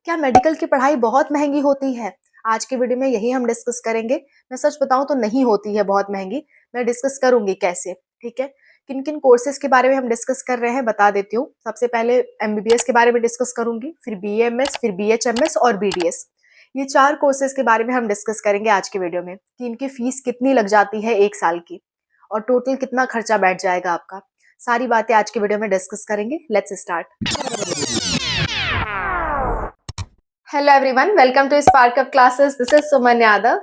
क्या मेडिकल की पढ़ाई बहुत महँगी होती है? आज की वीडियो में यही हम डिस्कस करेंगे। मैं सच बताऊँ तो नहीं होती है बहुत महँगी, मैं डिस्कस करूँगी कैसे, ठीक है? किन-किन कोर्सेज़ के बारे में हम डिस्कस कर रहे हैं बता देती हूँ। सबसे पहले एमबीबीएस के बारे में डिस्कस करूँगी, फिर बीएएमएस, फिर बीएचएमएस और बीडीएस। ये 4 कोर्सेज़ के बारे में हम डिस्कस करेंगे आज की वीडियो में कि इनकी फीस कितनी लग जाती है 1 साल की और टोटल कितना खर्चा बैठ जाएगा आपका। सारी बातें आज की वीडियो में डिस्कस करेंगे। Let's start. Hello everyone, welcome to Spark Up classes. This is Suman Yadav.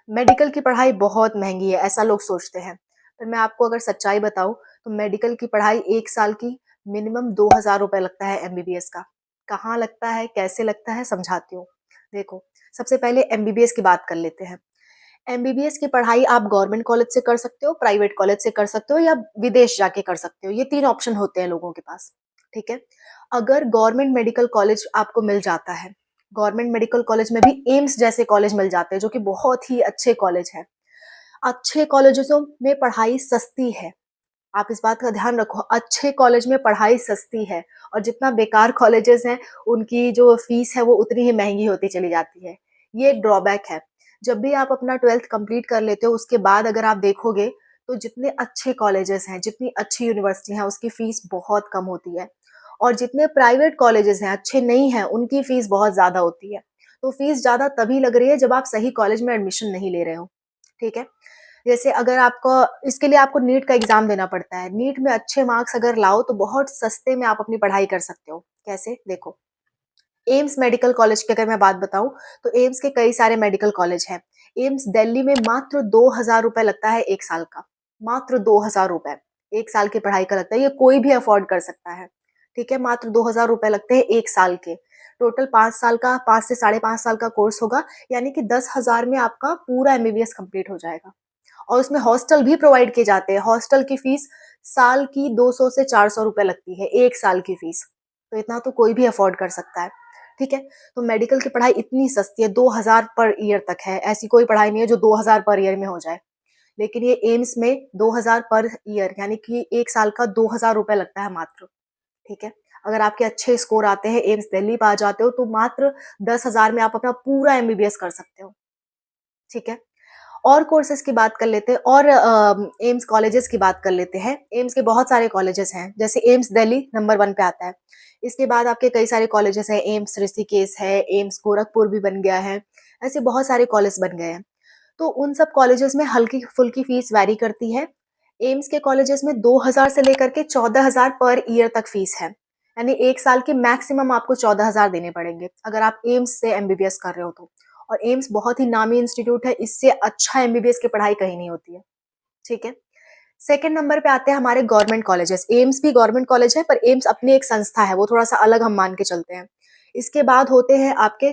Medical की पढ़ाई बहुत महंगी है ऐसा लोग सोचते हैं, पर मैं आपको अगर सच्चाई बताऊं तो मेडिकल की पढ़ाई 1 साल की मिनिमम 2,000 रुपए लगता है एमबीबीएस का। कहाँ लगता है, कैसे लगता है, समझाती हूँ। देखो, सबसे पहले एमबीबीएस की बात कर लेते हैं। एमबीबीएस की पढ़ाई आप गवर्नमेंट कॉलेज से कर सकते हो, प्राइवेट कॉलेज से कर सकते हो या विदेश जाके कर सकते हो। ये 3 ऑप्शन होते हैं लोगों के पास, ठीक है? अगर गवर्नमेंट मेडिकल कॉलेज आपको मिल जाता है, गवर्नमेंट मेडिकल कॉलेज में भी एम्स जैसे कॉलेज मिल जाते हैं जो कि बहुत ही अच्छे कॉलेज हैं। अच्छे कॉलेजों में पढ़ाई सस्ती है। आप इस बात का ध्यान रखो, अच्छे कॉलेज में पढ़ाई सस्ती है और जितना बेकार कॉलेजेस हैं, उनकी जो फीस है वो उतनी ही महँगी होती चली जाती है। ये एक ड्रॉबैक है। जब भी आप अपना 12th कंप्लीट कर लेते हो, उसके बाद अगर आप देखोगे, तो जितने अच्छे कॉलेजेस हैं, जितनी अच्छी यूनिवर्सिटी हैं, उसकी फीस बहुत कम होती है और जितने प्राइवेट कॉलेजेस हैं, अच्छे नहीं हैं, उनकी फीस बहुत ज़्यादा होती है। तो फीस ज़्यादा तभी लग रही है जब आप सही कॉलेज में एडमिशन नहीं ले रहे हो, ठीक है? जैसे अगर आपको इसके लिए आपको नीट का एग्ज़ाम देना पड़ता है। नीट में अच्छे मार्क्स अगर लाओ तो बहुत सस्ते में आप अपनी पढ़ाई कर सकते हो। कैसे? देखो, एम्स मेडिकल कॉलेज की अगर मैं बात बताऊँ तो एम्स के कई सारे मेडिकल कॉलेज हैं। एम्स दिल्ली में मात्र 2,000 रुपए लगता है 1 साल का। मात्र 2,000 रुपए 1 साल की पढ़ाई का लगता है। ये कोई भी अफ़ोर्ड कर सकता है, ठीक है? मात्र 2,000 रुपए लगते हैं 1 साल के। टोटल 5 साल का 5 से साढ़े 5 साल का कोर्स होगा, यानी कि 10,000 में आपका पूरा एमबीबीएस कंप्लीट हो जाएगा। और उसमें हॉस्टल भी प्रोवाइड किए जाते हैं। हॉस्टल की फीस साल की 200 से 400 रुपए लगती है, 1 साल की फीस। तो इतना तो कोई भी अफ़ोर्ड कर सकता है, ठीक है? तो मेडिकल की पढ़ाई इतनी सस्ती है, 2,000 पर ईयर तक है। ऐसी कोई पढ़ाई नहीं है जो 2,000 पर ईयर में हो जाए। लेकिन ये एम्स में 2,000 पर ईयर यानी कि 1 साल का 2,000 रुपए लगता है मात्र, ठीक है? अगर आपके अच्छे स्कोर आते हैं, एम्स दिल्ली में आ जाते हो, तो मात्र 10,000 में आप अपना पूरा एमबीबीएस कर सकते हो, ठीक है? और कोर्सेज़ की बात कर लेते हैं और एम्स कॉलेजेस की बात कर लेते हैं। एम्स के बहुत सारे कॉलेजेस हैं, जैसे एम्स दिल्ली नंबर 1 पे आता है। इसके बाद आपके कई सारे कॉलेजेस हैं, एम्स ऋषिकेश है, एम्स गोरखपुर भी बन गया है, ऐसे बहुत सारे कॉलेज बन गए हैं। तो उन सब कॉलेजेस में हल्की-फुल्की फीस वैरी करती है। एम्स के कॉलेजेस में 2,000 से लेकर के 14,000 पर ईयर तक फीस है। यानी 1 साल की मैक्सिमम आपको 14,000 देने पड़ेंगे, अगर आप एम्स से एमबीबीएस कर रहे हो तो। और एम्स बहुत ही नामी इंस्टीट्यूट है, इससे अच्छा एमबीबीएस की पढ़ाई कहीं नहीं होती है, ठीक है? सेकंड नंबर पे आते हैं हमारे गवर्नमेंट कॉलेजेस। एम्स भी गवर्नमेंट कॉलेज है, पर एम्स अपनी एक संस्था है, वो थोड़ा-सा अलग हम मान के चलते हैं। इसके बाद होते हैं आपके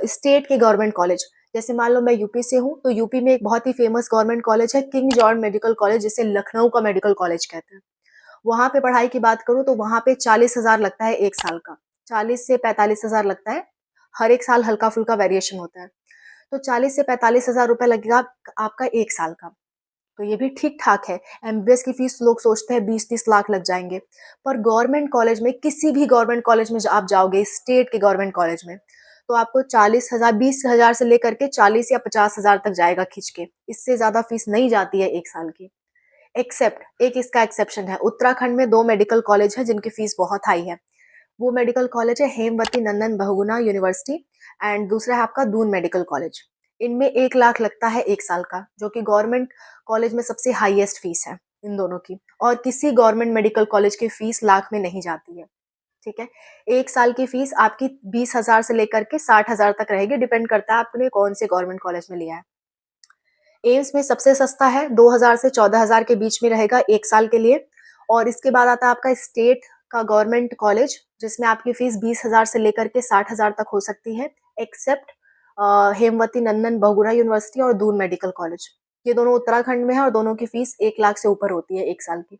स्टेट के गवर्नमेंट कॉलेज। जैसे मान लो मैं यूपी से हूँ, तो यूपी में एक बहुत ही फेमस गवर्नमेंट कॉलेज है, किंग जॉर्ज मेडिकल कॉलेज, जिसे लखनऊ का मेडिकल कॉलेज कहते हैं। वहाँ पे पढ़ाई की बात करूँ तो वहाँ पे 40,000 लगता है 1 साल का। 40 से 45,000 लगता है, हर एक साल हल्का-फुल्का वेरिएशन होता है। तो 40 से 45,000 रुपए लगेगा आपका 1 साल का। तो ये भी ठीक-ठाक है। एमबीबीएस की फीस लोग सोचते हैं 20-30 लाख लग जाएँगे। पर गवर्नमेंट कॉलेज में, किसी भी गवर्नमेंट कॉलेज में आप जाओगे, स्टेट के गवर्नमेंट कॉलेज में, तो आपको 40,000 20,000 से लेकर के 40 या 50,000 तक जाएगा खींच के। इससे ज़्यादा फीस नहीं जाती है 1 साल की। एक्सेप्ट एक इसका एक्सेप्शन है, उत्तराखंड में 2 मेडिकल कॉलेज हैं जिनकी फीस बहुत हाई है। वो मेडिकल कॉलेज है हेमवती नंदन बहुगुणा यूनिवर्सिटी एंड दूसरा है आपका दून मेडिकल कॉलेज। इनमें 1 लाख लगता है 1 साल का, जो कि गवर्नमेंट कॉलेज में सबसे हाईएस्ट फीस है इन दोनों की। और किसी गवर्नमेंट मेडिकल कॉलेज की फीस लाख में नहीं जाती है, ठीक है? 1 साल की फीस आपकी 20,000 से लेकर के 60,000 तक रहेगी, डिपेंड करता है आपने कौन से गवर्नमेंट कॉलेज में लिया है। एम्स में सबसे सस्ता है, 2,000 से 14,000 के बीच में रहेगा 1 साल के लिए। और इसके बाद आता है आपका स्टेट का गवर्नमेंट कॉलेज, जिसमें आपकी फीस 20,000 से लेकर के 60,000 तक हो सकती है, एक्सेप्ट हेमवती नंदन बहुगुणा यूनिवर्सिटी और दून मेडिकल कॉलेज। ये दोनों उत्तराखंड में है और दोनों की फीस 1 लाख से ऊपर होती है 1 साल की,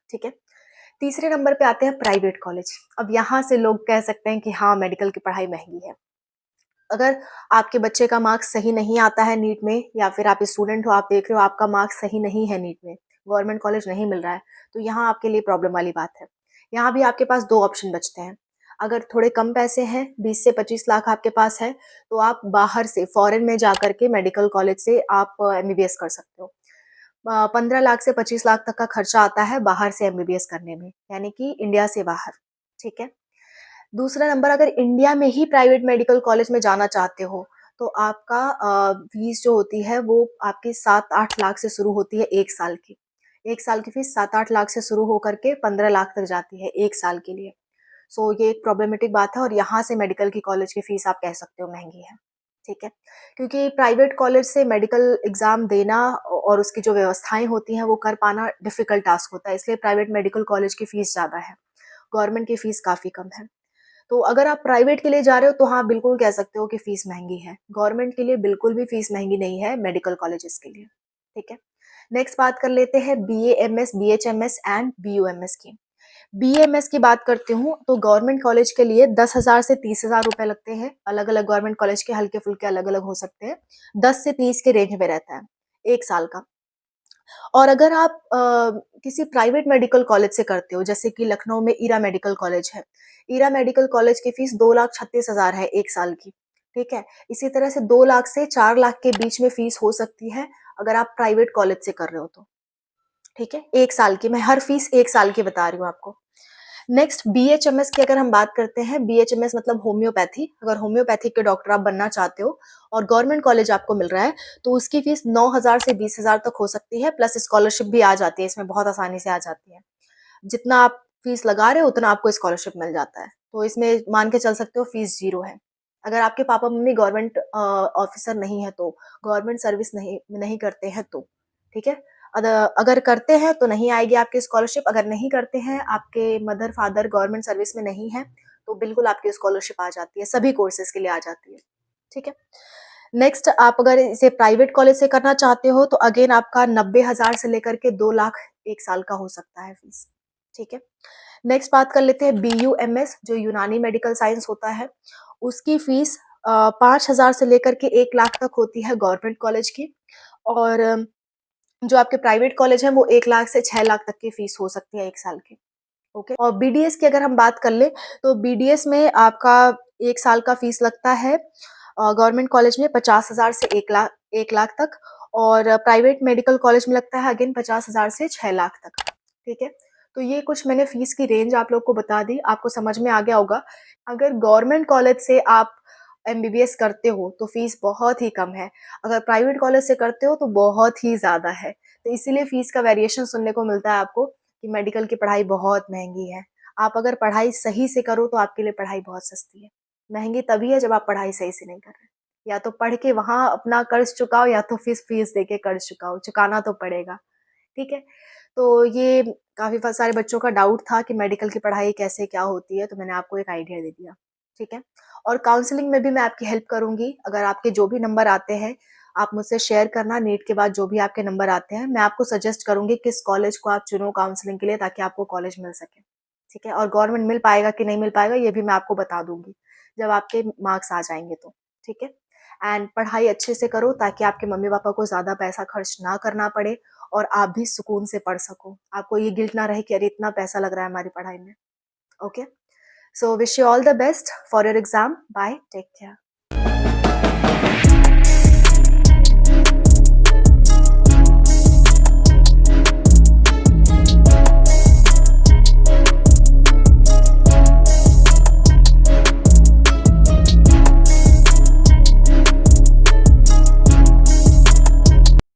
ठीक है? तीसरे नंबर पे आते हैं प्राइवेट कॉलेज। अब यहाँ से लोग कह सकते हैं कि हाँ, मेडिकल की पढ़ाई महँगी है। अगर आपके बच्चे का मार्क्स सही नहीं आता है नीट में, या फिर आप स्टूडेंट हो, आप देख रहे हो आपका मार्क्स सही नहीं है नीट में, गवर्नमेंट कॉलेज नहीं मिल रहा है, तो यहाँ आपके लिए प्रॉब्लम वाली बात है। यहाँ भी आपके पास 2 ऑप्शन बचते हैं। अगर थोड़े कम पैसे हैं, 20 से 25 लाख आपके पास है, तो आप बाहर से फॉरेन में जाकर के मेडिकल कॉलेज से आप एमबीबीएस कर सकते हो। 15 लाख से 25 लाख तक का खर्चा आता है बाहर से एमबीबीएस करने में, यानी कि इंडिया से बाहर, ठीक है। दूसरा नंबर, अगर इंडिया में ही प्राइवेट मेडिकल कॉलेज में जाना चाहते हो, तो आपका फीस जो होती है वो आपकी 7-8 लाख से शुरू होती है 1 साल की। 1 साल की फीस 7-8 लाख से शुरू होकर के 15 लाख तक जाती है 1 साल के लिए। सो ये एक प्रॉब्लमेटिक बात है और यहाँ से मेडिकल की कॉलेज की फीस आप कह सकते हो महँगी है, ठीक है। क्योंकि प्राइवेट कॉलेज से मेडिकल एग्ज़ाम देना और उसकी जो व्यवस्थाएँ होती हैं वो कर पाना डिफ़िकल्ट टास्क होता है, इसलिए प्राइवेट मेडिकल कॉलेज की फीस ज़्यादा है। गवर्नमेंट की फीस काफ़ी कम है। तो अगर आप प्राइवेट के लिए जा रहे हो तो हाँ, बिल्कुल कह सकते हो कि फीस महँगी है। गवर्नमेंट के लिए बिल्कुल भी फीस महँगी नहीं है मेडिकल कॉलेजेस के लिए, ठीक है। नेक्स्ट बात कर लेते हैं बीएएमएस, बीएचएमएस एंड बीयूएमएस की। बीएमएस की बात करती हूँ तो गवर्नमेंट कॉलेज के लिए 10,000 से 30,000 रुपए लगते हैं। अलग-अलग गवर्नमेंट कॉलेज के हल्के-फुल्के अलग-अलग हो सकते हैं। 10 से 30 के रेंज में रहता है, 1 साल का। और अगर आप किसी प्राइवेट मेडिकल कॉलेज से करते हो, जैसे कि लखनऊ में ईरा मेडिकल कॉलेज है। ईरा मेडिकल कॉलेज की फीस 2,36,000 है 1 साल की, ठीक है? इसी तरह से 2 लाख से 4 लाख के बीच में फीस हो सकती है, अगर आप प्राइवेट कॉलेज से कर रहे हो तो, ठीक है? 1 साल की, मैं हर फीस 1 साल की बता रही हूँ आपको। नेक्स्ट बीएचएमएस की अगर हम बात करते हैं, बीएचएमएस मतलब होम्योपैथी। अगर होम्योपैथिक के डॉक्टर आप बनना चाहते हो और गवर्नमेंट कॉलेज आपको मिल रहा है, तो उसकी फीस 9,000 से 20,000 तक हो सकती है, प्लस स्कॉलरशिप भी आ जाती है, इसमें बहुत आसानी से आ जाती है। जितना आप फीस लगा रहे हो उतना आपको स्कॉलरशिप मिल जाता है। तो इसमें मान के चल सकते हो फीस 0 है। अगर आपके पापा-मम्मी गवर्नमेंट ऑफिसर नहीं है तो, गवर्नमेंट सर्विस नहीं नहीं करते हैं तो, ठीक है? अद अगर करते हैं तो नहीं आएगी आपकी स्कॉलरशिप, अगर नहीं करते हैं, आपके मदर-फादर गवर्नमेंट सर्विस में नहीं है, तो बिल्कुल आपकी स्कॉलरशिप आ जाती है, सभी कोर्सेज़ के लिए आ जाती है, ठीक है? नेक्स्ट, आप अगर इसे प्राइवेट कॉलेज से करना चाहते हो तो अगेन आपका 90,000 से लेकर के 2 लाख 1 साल का हो सकता है फीस, ठीक है? नेक्स्ट बात कर लेते हैं बीयूएमएस, जो यूनानी मेडिकल साइंस होता है। उसकी फीस 5,000 से लेकर के 1 लाख तक होती है गवर्नमेंट कॉलेज की, और जो आपके प्राइवेट कॉलेज हैं वो 1 लाख से 6 लाख तक की फीस हो सकती है 1 साल की, ओके? और बीडीएस की अगर हम बात कर लें, तो बीडीएस में आपका 1 साल का फीस लगता है गवर्नमेंट कॉलेज में 50,000 से 1 लाख तक, और प्राइवेट मेडिकल कॉलेज में लगता है अगेन 50,000 से 6 लाख तक, ठीक है? तो ये कुछ मैंने फीस की रेंज आप लोग को बता दी, आपको समझ में आ गया होगा। अगर गवर्नमेंट कॉलेज से आप एमबीबीएस करते हो तो फीस बहुत ही कम है, अगर प्राइवेट कॉलेज से करते हो तो बहुत ही ज़्यादा है। तो इसीलिए फीस का वेरिएशन सुनने को मिलता है आपको कि मेडिकल की पढ़ाई बहुत महँगी है। आप अगर पढ़ाई सही से करो तो आपके लिए पढ़ाई बहुत सस्ती है। महँगी तभी है जब आप पढ़ाई सही से नहीं कर रहे। या तो पढ़ के वहाँ अपना कर्ज़ चुकाओ, या तो फीस दे के कर्ज़ चुकाओ, चुकाना तो पड़ेगा, ठीक है? तो ये काफ़ी सारे बच्चों का डाउट था कि मेडिकल की पढ़ाई कैसे क्या होती है, तो मैंने आपको एक आइडिया दे दिया, ठीक है? और काउंसलिंग में भी मैं आपकी हेल्प करूँगी। अगर आपके जो भी नंबर आते हैं, आप मुझसे शेयर करना, नीट के बाद जो भी आपके नंबर आते हैं, मैं आपको सजेस्ट करूँगी किस कॉलेज को आप चुनो काउंसलिंग के लिए, ताकि आपको कॉलेज मिल सके, ठीक है? और गवर्नमेंट मिल पाएगा कि नहीं मिल पाएगा ये भी मैं आपको बता दूँगी, जब आपके मार्क्स आ जाएँगे तो, ठीक है? एंड पढ़ाई अच्छे से करो ताकि आपके मम्मी-पापा को ज़्यादा पैसा खर्च ना करना पड़े और आप भी सुकून से पढ़ सको। आपको ये गिल्ट ना रहे कि अरे इतना पैसा लग रहा है हमारी पढ़ाई में, okay? So wish you all the best for your exam. Bye. Take care.